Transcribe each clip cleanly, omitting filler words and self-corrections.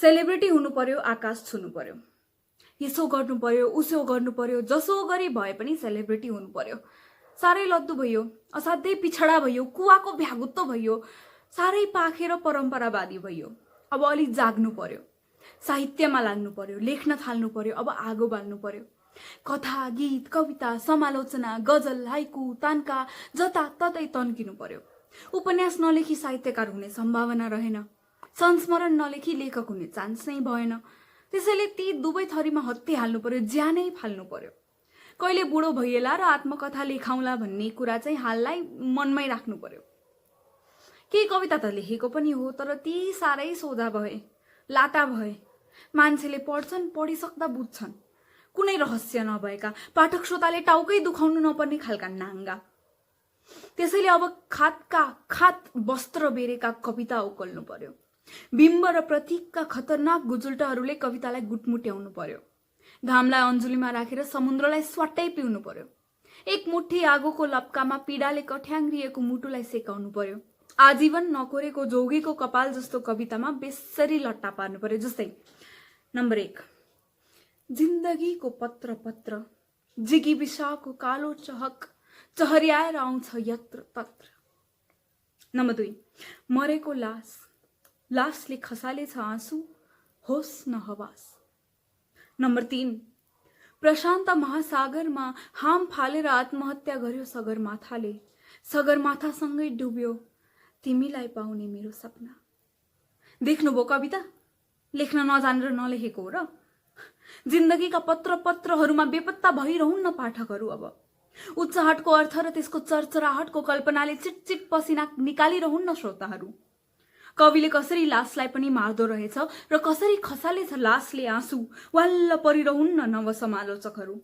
Celebrity हुनु पर्यो, आकाश छुनु पर्यो, यसो गर्नु पर्यो, उसो गर्नु पर्यो, जसो गरी भए पनि सेलिब्रिटी हुनु पर्यो। साह्रै लद्दु भयो, असाध्यै पिछडा भयो, कुवाको भ्यागुत्तो भयो, साह्रै पाखेर परम्परावादी भयो। अब अलि जाग्नु पर्यो, साहित्यमा लाग्नु पर्यो, लेख्न थाल्नु पर्यो, अब आगो बाल्नु पर्यो। कथा, गीत, कविता, समालोचना, गजल, हाइकु, तानका जताततै तन्किनु पर्यो। उपन्यास नलेखी साहित्यकार हुने सम्भावना रहेन, संस्मरण नलेखी लेखक हुने चान्स नै भएन। त्यसैले ती दुवै थरीमा हत्तिहाल्नु पर्यो, ज्यानै फाल्नु पर्यो। कहिले बुढो भइएला र आत्मकथा लेखाउला भन्ने कुरा चाहिँ हाललाई मनमै राख्नु पर्यो। केही कविता त लेखेको पनि हो, तर ती साह्रै सोझा भए, लाटा भए। मान्छेले पढ्छन्, पढिसक्दा बुझ्छन्, कुनै रहस्य नभएका, पाठक श्रोताले टाउकै दुखाउनु नपर्ने खालका नाङ्गा। त्यसैले अब खात वस्त्र बेरेका कविता उकल्नु पर्यो। बिम्ब र प्रतीकका खतरनाक गुजुल्टाहरूले कवितालाई गुटमुट्याउनु पर्यो। घामलाई अन्जुलीमा राखेर समुद्रलाई स्वाट्टै पिउनु पर्यो। एक मुठी आगोको लप्कामा पीडाले कठ्याङ्ग्रिएको मुटुलाई सेकाउनु पर्यो। आजीवन नकोरेको जोगीको कपाल जस्तो कवितामा बेसरी लट्टा पार्नु पर्यो। जस्तै नम्बर 1, जिन्दगीको पत्र पत्र, जिगी विशाको कालो चहक चहर्याएर आउँछ यत्र तत्र। नम्बर 2, मरेको लासले खसालेछ आँसु, होस् न हवास। नम्बर 3, प्रशान्त महासागरमा हाम फालेर आत्महत्या गर्यो सगरमाथाले, सगरमाथासँगै डुब्यो तिमीलाई पाउने मेरो सपना। देख्नुभयो कविता? लेख्न नजानेर नलेखेको हो र? जिन्दगीका पत्रहरूमा बेपत्ता भइरहन्न पाठकहरू। अब उच्चाहटको अर्थ र त्यसको चरचराहटको कल्पनाले चिटचिट पसिना निकालिरहन्न श्रोताहरू। कविले कसरी लासलाई पनि मार्दो रहेछ र कसरी खसालेछ लासले आँसु, वाल्ल परिरहन्न नवसमालोचकहरू।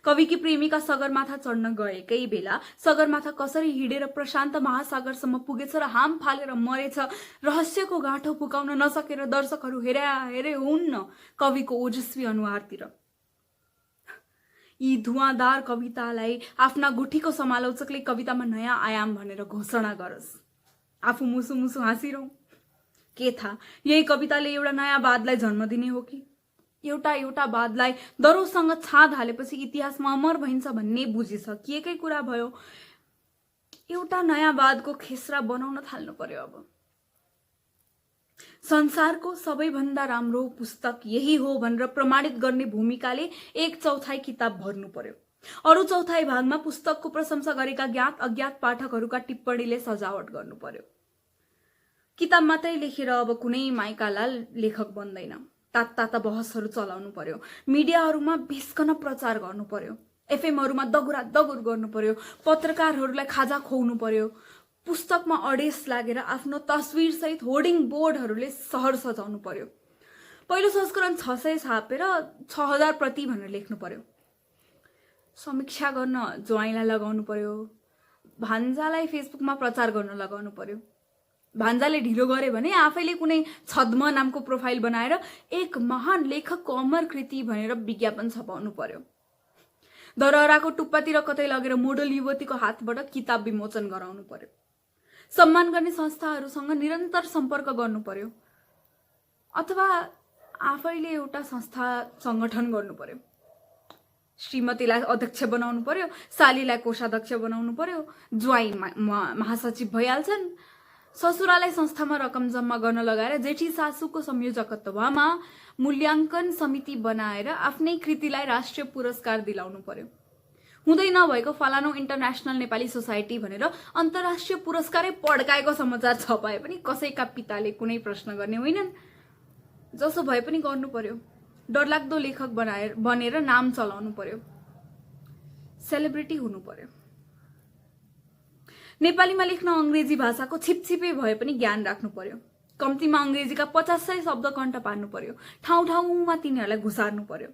कविकी प्रेमिका सगरमाथा चढ्न गएकै बेला सगरमाथा कसरी हिँडेर प्रशान्त महासागरसम्म पुगेछ र हाम फालेर मरेछ, रहस्यको गाँठो फुकाउन नसकेर दर्शकहरू हेरे हुन्न कविको ओजस्वी अनुहारतिर। यी धुवाँदार कवितालाई आफ्ना गुठीको समालोचकले कवितामा नयाँ आयाम भनेर घोषणा गरोस्। आफू मुसु मुसु हाँसिरहँ। के थाहा यही कविताले एउटा नयाँ वादलाई जन्म दिने हो कि? एउटा वादलाई दरोसँग छाद हालेपछि इतिहासमा अमर भइन्छ भन्ने बुझिसकिएकै कुरा भयो। एउटा नयाँ वादको खेसरा बनाउन थाल्नु पर्यो। अब संसारको सबैभन्दा राम्रो पुस्तक यही हो भनेर प्रमाणित गर्ने भूमिकाले 1/4 किताब भर्नु पर्यो। अरु 1/4 भागमा पुस्तकको प्रशंसा गरेका ज्ञात अज्ञात पाठकहरूका टिप्पणीले सजावट गर्नु पर्यो। किताब मात्रै लेखेर अब कुनै माइकालाल लेखक बन्दैन। ताता बहसहरू चलाउनु पर्यो, मिडियाहरूमा बेसकन प्रचार गर्नु पर्यो, एफएमहरूमा दगुर गर्नु पर्यो, पत्रकारहरूलाई खाजा खुवाउनु पर्यो। पुस्तकमा अडेस लागेर आफ्नो तस्विर सहित होर्डिङ बोर्डहरूले सहर सजाउनु पर्यो। पहिलो संस्करण 600 छापेर 6000 प्रति भनेर लेख्नु पर्यो। समीक्षा गर्न ज्वाइँलाई लगाउनु पर्यो, भान्जालाई फेसबुकमा प्रचार गर्न लगाउनु पर्यो। भान्जाले ढिलो गरे भने आफैले कुनै छद्म नामको प्रोफाइल बनाएर एक महान लेखकको अमर कृति भनेर विज्ञापन छपाउनु पर्यो। दरहराको टुप्पातिर कतै लगेर मोडल युवतीको हातबाट किताब विमोचन गराउनु पर्यो। सम्मान गर्ने संस्थाहरूसँग निरन्तर सम्पर्क गर्नु पर्यो, अथवा आफैले एउटा संस्था संगठन गर्नु पर्यो। श्रीमतीलाई अध्यक्ष बनाउनु पर्यो, सालीलाई कोषाध्यक्ष बनाउनु पर्यो, ज्वाइँ महासचिव भइहाल्छन्। ससुरालाई संस्थामा रकम जम्मा गर्न लगाएर जेठी सासूको संयोजकत्वमा मूल्याङ्कन समिति बनाएर आफ्नै कृतिलाई राष्ट्रिय पुरस्कार दिलाउनु पर्यो। हुँदै नभएको फलानो इन्टरनेसनल नेपाली सोसाइटी भनेर अन्तर्राष्ट्रिय पुरस्कारै पड्काएको समाचार छपाए पनि कसैका पिताले कुनै प्रश्न गर्ने होइनन्। जसो भए पनि गर्नु पर्यो। डरलाग्दो लेखक बनेर नाम चलाउनु पर्यो। सेलिब्रिटी हुनु पर्यो। नेपालीमा लेख्न अंग्रेजी भाषाको छिपछिपे भए पनि ज्ञान राख्नु पर्यो। कम्तीमा अंग्रेजीका 50 शब्द कण्ठ पार्नु पर्यो। ठाउँ ठाउँमा तिनीहरूलाई घुसार्नु पर्यो।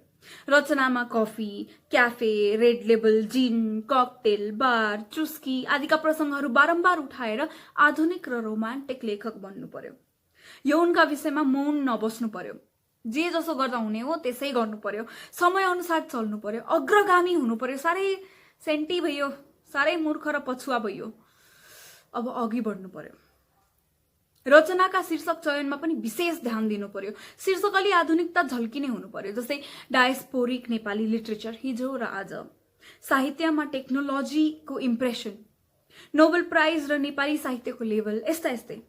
रचनामा कफी, क्याफे, रेड लेबल, जिन, ककटेल, बार, चुस्की आदिका प्रसंगहरू बारम्बार उठाएर आधुनिक र रोमान्टिक लेखक बन्नु पर्यो। यौनका विषयमा मौन नबस्नु पर्यो। जे जसो गर्दा हुने हो त्यसै गर्नु पर्यो। समय अनुसार चल्नु पर्यो। अग्रगामी हुनु पर्यो। साह्रै सेन्टी भयो, साह्रै मूर्ख र पछुवा भयो। अब अघि बढ्नु पर्यो। रचनाका शीर्षक चयनमा पनि विशेष ध्यान दिनु पर्यो। शीर्षक अलि आधुनिकता झल्किने हुनु पर्यो, जस्तै डायस्पोरिक नेपाली लिटरेचर हिजो र आज, साहित्यमा टेक्नोलोजीको इम्प्रेसन, नोबेल प्राइज र नेपाली साहित्यको लेभल, यस्तै।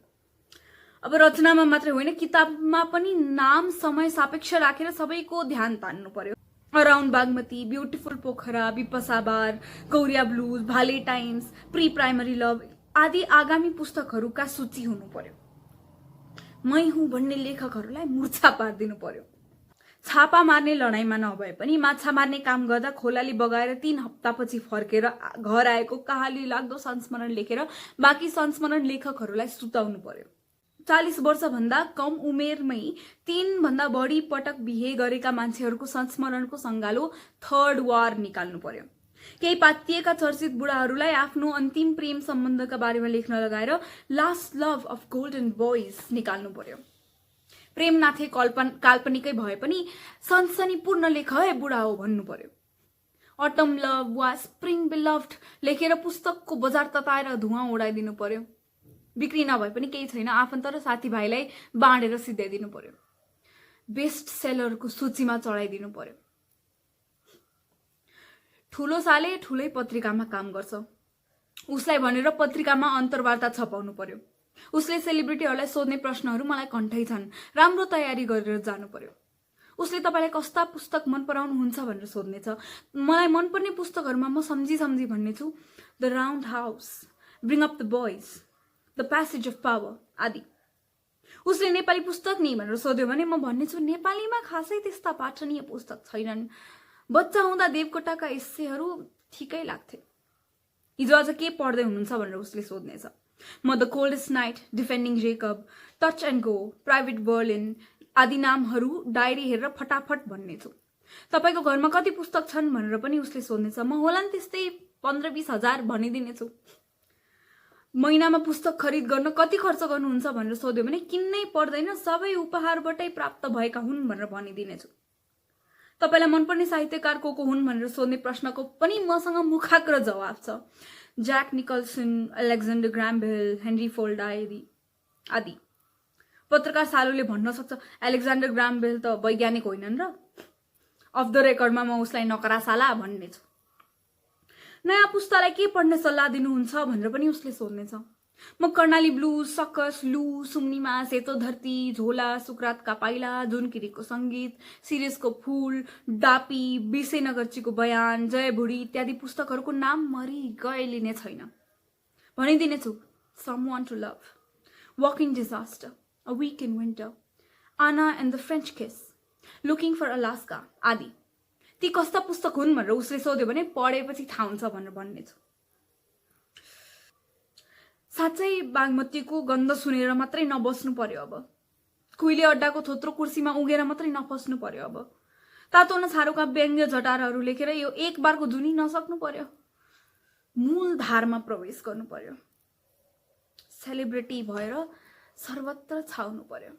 अब रचनामा मात्रै होइन, किताबमा पनि नाम समय सापेक्ष राखेर सबैको ध्यान तान्नु पर्यो। अराउन्ड बागमती, ब्युटिफुल पोखरा, विपसा बार, गौरिया ब्लुज, भाले टाइम्स, प्री प्राइमरी लभ आदि आगामी पुस्तकहरूका सूची हुनु पर्यो। मै हुँ भन्ने लेखकहरूलाई मूर्छा पारिदिनु पर्यो। छापा मार्ने लडाईँमा नभए पनि माछा मार्ने काम गर्दा खोलाली बगाएर 3 हप्तापछि फर्केर घर आएको कहाली लाग्दो संस्मरण लेखेर बाँकी संस्मरण लेखकहरूलाई सुताउनु पर्यो। 40 वर्षभन्दा कम उमेरमै 3 भन्दा बढी पटक बिहे गरेका मान्छेहरूको संस्मरणको सङ्गालो थर्ड वार निकाल्नु पर्यो। केही पातिएका चर्चित बुढाहरूलाई आफ्नो अन्तिम प्रेम सम्बन्धका बारेमा लेख्न लगाएर last love of golden boys निकाल्नु पर्यो। प्रेमनाथे काल्पनिकै भए पनि सनसनीपूर्ण लेख है बुढा हो भन्नु पर्यो। अटम लभ वा स्प्रिङ बिलभड लेखेर पुस्तकको बजार तताएर धुवाँ उडाइदिनु पर्यो। बिक्री नभए पनि केही छैन, आफन्त र साथीभाइलाई बाँडेर सिध्याइदिनु पर्यो। बेस्ट सेलरको सूचीमा चढाइदिनु पर्यो। ठुलो साले ठुलै पत्रिकामा काम गर्छ, उसलाई भनेर पत्रिकामा अन्तर्वार्ता छपाउनु पर्यो। उसले सेलिब्रिटीहरूलाई सोध्ने प्रश्नहरू मलाई कण्ठै छन्, राम्रो तयारी गरेर जानु पर्यो। उसले तपाईँलाई कस्ता पुस्तक मन पराउनुहुन्छ भनेर सोध्नेछ। मलाई मनपर्ने पुस्तकहरूमा म सम्झी भन्नेछु the round house, bring up the boys, the passage of power आदि। उसले नेपाली पुस्तक नि भनेर सोध्यो भने म भन्नेछु नेपालीमा खासै त्यस्ता पाठनीय पुस्तक छैनन्। बच्चा हुँदा देवकोटाका एस्सेहरू ठिकै लाग्थे। हिजो आज के पढ्दै हुनुहुन्छ भनेर उसले सोध्नेछ। म the coldest night, defending Jacob, touch and go, private Berlin आदि नामहरू डायरी हेरेर फटाफट भन्नेछु। तपाईँको घरमा कति पुस्तक छन् भनेर पनि उसले सोध्नेछ। म होला नि त्यस्तै 15-20 हजार भनिदिनेछु। महिनामा पुस्तक खरिद गर्न कति खर्च गर्नुहुन्छ भनेर सोध्यो भने किन्नै पर्दैन, सबै उपहारबाटै प्राप्त भएका हुन् भनेर भनिदिनेछु। तपाईँलाई मनपर्ने साहित्यकार को हुन् भनेर सोध्ने प्रश्नको पनि मसँग मुखाग्र जवाब छ। ज्याक निकल्सन, अलेक्जेन्डर ग्राहम बेल, हेनरी फोल्ड आदि। पत्रकार सालुले भन्न सक्छ अलेक्जेन्डर ग्राहम बेल त वैज्ञानिक होइनन् र? अफ द रेकर्डमा म उसलाई नकरा साला भन्नेछु। नयाँ पुस्तालाई के पढ्ने सल्लाह दिनुहुन्छ भनेर पनि उसले सोध्नेछ। म कर्णाली ब्लुज, सकस, लु, सुम्निमा, सेतो धरती, झोला, सुकरातका पाइला, जुनकिरीको सङ्गीत, सिरिजको फूल, डापी, विशेनगरचीको बयान, जय बुढी इत्यादि पुस्तकहरूको नाम मरि गए लिने छैन। भनिदिनेछु someone to love, walking disaster, a week in winter, Anna and the French kiss, looking for Alaska आदि। ती कस्ता पुस्तक हुन् भनेर उसले सोध्यो भने पढेपछि थाहा हुन्छ भनेर भन्नेछु। साँच्चै बागमतीको गन्ध सुनेर मात्रै नबस्नु पर्यो। अब कुइले अड्डाको थोत्रो कुर्सीमा उगेर मात्रै नफस्नु पर्यो। अब तातो न छारोका व्यङ्ग्य झटाराहरू लेखेर यो एक बारको जुनी नसक्नु पर्यो। मूल धारमा प्रवेश गर्नु पर्यो। सेलिब्रिटी भएर सर्वत्र छाउनु पर्यो।